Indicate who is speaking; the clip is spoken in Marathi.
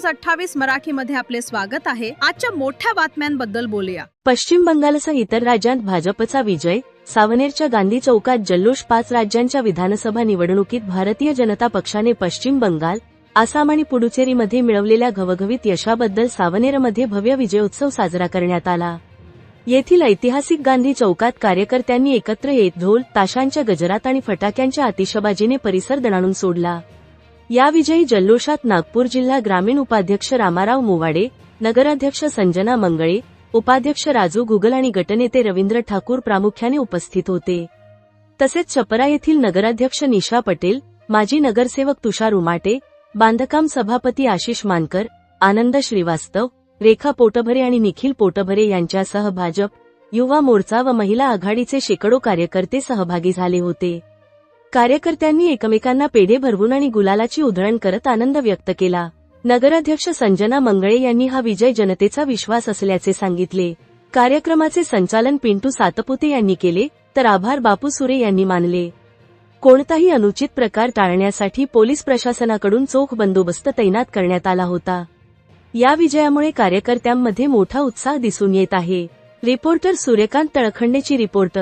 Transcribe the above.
Speaker 1: न्यूज 28 मराठीमध्ये आपले स्वागत आहे। आजच्या मोठ्या बातम्यांबद्दल बोलूया।
Speaker 2: पश्चिम बंगालसह इतर राज्यांत भाजपचा विजय, सावनेरच्या गांधी चौकात जल्लोष। 5 राज्यांच्या विधानसभा निवडणुकीत भारतीय जनता पक्षाने पश्चिम बंगाल, आसाम आणि पुडुचेरीमध्ये मिळवलेल्या घवघवीत यशाबद्दल सावनेरमध्ये भव्य विजयोत्सव साजरा करण्यात आला। येथील ऐतिहासिक गांधी चौकात कार्यकर्त्यांनी एकत्र येत ढोल, ताशांच्या गजरात आणि फटाक्यांच्या आतिषबाजीने परिसर दणाणून सोडला। या विजयी जल्लोषात नागपूर जिल्हा ग्रामीण उपाध्यक्ष रामाराव मुवाडे, नगराध्यक्ष संजना मंगळे, उपाध्यक्ष राजू गुगल आणि गटनेते रवींद्र ठाकूर प्रामुख्याने उपस्थित होते। तसेच छपरा येथील नगराध्यक्ष निशा पटेल, माजी नगरसेवक तुषार उमाटे, बांधकाम सभापती आशिष मानकर, आनंद श्रीवास्तव, रेखा पोटभरे आणि निखिल पोटभरे यांच्यासह भाजप, युवा मोर्चा व महिला आघाडीचे शेकडो कार्यकर्ते सहभागी झाले होते। कार्यकर्त्यांनी एकमेकांना पेढे भरवून आणि गुलालाची उधळण करत आनंद व्यक्त केला। नगराध्यक्ष संजना मंगळे यांनी हा विजय जनतेचा विश्वास असल्याचे सांगितले। कार्यक्रमाचे संचालन पिंटू सातपुते यांनी केले, तर आभार बापू सुरे यांनी मानले। कोणताही अनुचित प्रकार टाळण्यासाठी पोलीस प्रशासनाकडून चोख बंदोबस्त तैनात करण्यात आला होता। या विजयामुळे कार्यकर्त्यांमध्ये मोठा उत्साह दिसून येत आहे। रिपोर्टर सूर्यकांत तळखंडेची रिपोर्ट।